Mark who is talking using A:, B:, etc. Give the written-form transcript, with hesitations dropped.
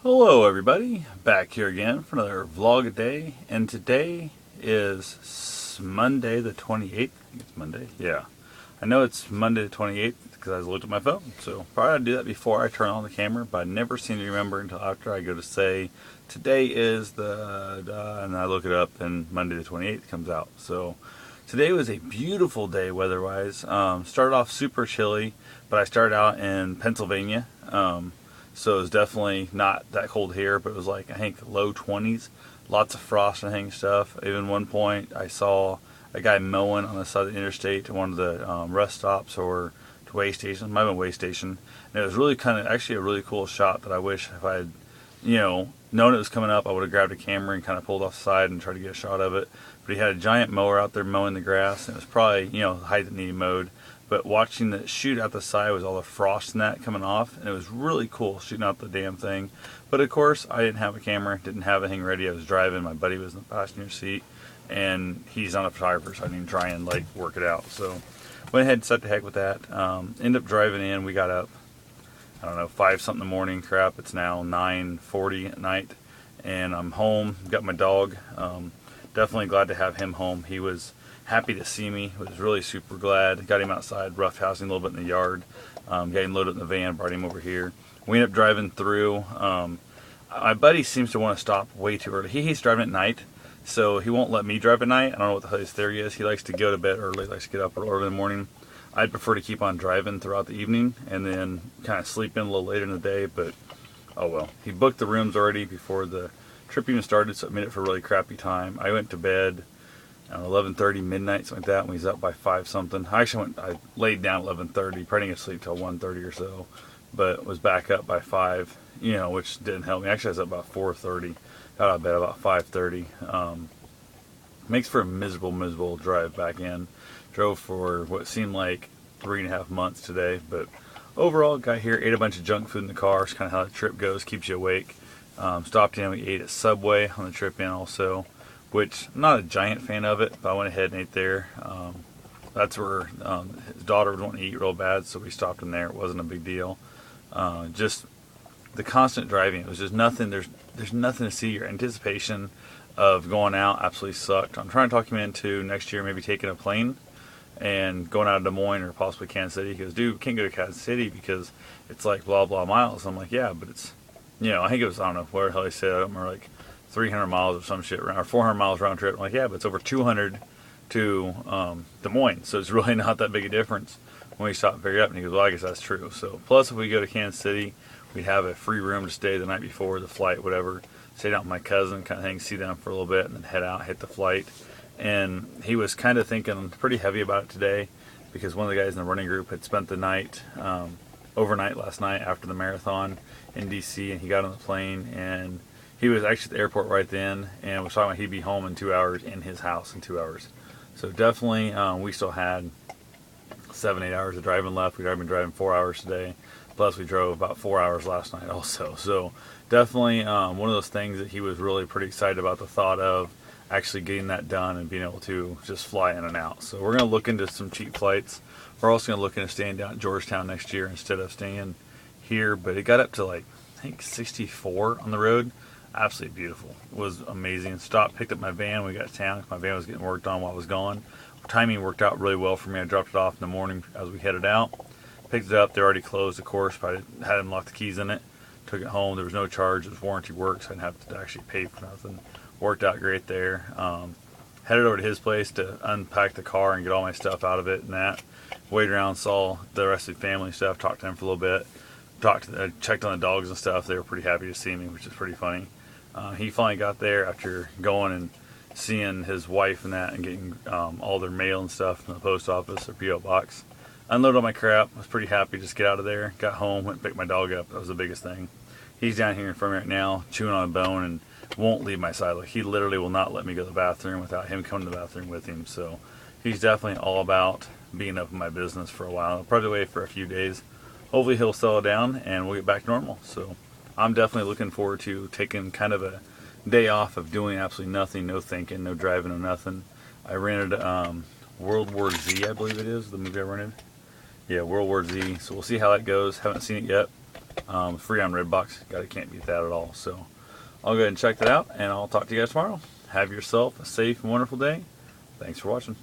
A: Hello everybody, back here again for another vlog day, and today is Monday the 28th. I think it's Monday, yeah. I know it's Monday the 28th because I looked at my phone, so probably I'd do that before I turn on the camera, but I never seem to remember until after I go to say, today is and I look it up and Monday the 28th comes out. So today was a beautiful day weather-wise. Started off super chilly, but I started out in Pennsylvania. So it was definitely not that cold here, but it was like, I think, low 20s. Lots of frost and hang stuff. Even one point, I saw a guy mowing on the side of the interstate to one of the rest stops or to way stations. Might have been way station. And it was really actually a really cool shot that I wish if I had, known it was coming up, I would have grabbed a camera and kind of pulled off the side and tried to get a shot of it. But he had a giant mower out there mowing the grass, and it was probably, the height that needed mowed. But watching it shoot out the side was all the frost and that coming off, and it was really cool shooting out the damn thing. But of course, I didn't have a camera, didn't have anything ready. I was driving, my buddy was in the passenger seat, and he's not a photographer, so I didn't even try and work it out. So went ahead and set the heck with that. Ended up driving in. We got up, I don't know, 5 something in the morning. Crap, it's now 9:40 at night, and I'm home. Got my dog. Definitely glad to have him home. He was happy to see me. Was really super glad. Got him outside, roughhousing a little bit in the yard. Got him loaded in the van, brought him over here. We ended up driving through. My buddy seems to want to stop way too early. He hates driving at night, so he won't let me drive at night. I don't know what the hell his theory is. He likes to go to bed early, likes to get up early in the morning. I'd prefer to keep on driving throughout the evening and then kind of sleep in a little later in the day, but oh well. He booked the rooms already before the trip even started, so it made it for a really crappy time. I went to bed 11:30, midnight, something like that, and we was up by 5 something. I laid down at 11:30, probably didn't get sleep till 1:30 or so, but was back up by 5, which didn't help me. Actually, I was up about 4:30, got out of bed about 5:30. Makes for a miserable drive back in. Drove for what seemed like 3.5 months today, but overall, got here, ate a bunch of junk food in the car. It's kind of how the trip goes, keeps you awake. Stopped in, we ate at Subway on the trip in also, which I'm not a giant fan of it, but I went ahead and ate there. That's where his daughter would want to eat real bad, so we stopped in there. It wasn't a big deal. Just the constant driving, it was just nothing. There's nothing to see. Your anticipation of going out absolutely sucked. I'm trying to talk him into next year maybe taking a plane and going out of Des Moines or possibly Kansas City. He goes, dude, we can't go to Kansas City because it's like blah blah miles. I'm like, yeah, but it's, I think it was, I don't know where the hell he said, I don't remember, like 300 miles or some shit, or 400 miles round trip. I'm like, yeah, but it's over 200 to Des Moines, so it's really not that big a difference when we stop and figure it out. And he goes, well, I guess that's true. So plus if we go to Kansas City, we'd have a free room to stay the night before the flight, whatever. Stay down with my cousin, kind of hang, see them for a little bit, and then head out, hit the flight. And he was kind of thinking pretty heavy about it today because one of the guys in the running group had spent the night, overnight last night after the marathon in DC, and he got on the plane and he was actually at the airport right then and was talking about he'd be home in 2 hours, in his house in 2 hours. So definitely we still had 7-8 hours of driving left. We'd already been driving 4 hours today, plus we drove about 4 hours last night also. So definitely one of those things that he was really pretty excited about, the thought of actually getting that done and being able to just fly in and out. So we're going to look into some cheap flights. We're also going to look into staying down at Georgetown next year instead of staying here. But it got up to I think 64 on the road. Absolutely beautiful. It was amazing. Stopped, picked up my van. We got to town. My van was getting worked on while I was gone. Timing worked out really well for me. I dropped it off in the morning as we headed out. Picked it up. They're already closed, of course, but I had them lock the keys in it. Took it home. There was no charge. It was warranty work, so I didn't have to actually pay for nothing. Worked out great there. Headed over to his place to unpack the car and get all my stuff out of it and that. Waited around, saw the rest of the family stuff, talked to them for a little bit. Checked on the dogs and stuff. They were pretty happy to see me, which is pretty funny. He finally got there after going and seeing his wife and that and getting all their mail and stuff from the post office or P.O. box. Unloaded all my crap. Was pretty happy to just get out of there. Got home, went and picked my dog up. That was the biggest thing. He's down here in front of me right now, chewing on a bone and won't leave my side. He literally will not let me go to the bathroom without him coming to the bathroom with him. So he's definitely all about being up in my business for a while. I'll probably wait for a few days. Hopefully he'll settle down and we'll get back to normal. So I'm definitely looking forward to taking kind of a day off of doing absolutely nothing, no thinking, no driving, no nothing. I rented World War Z, I believe it is, the movie I rented. Yeah, World War Z. So we'll see how that goes. Haven't seen it yet. Free on Redbox. Can't beat that at all. So I'll go ahead and check that out, and I'll talk to you guys tomorrow. Have yourself a safe and wonderful day. Thanks for watching.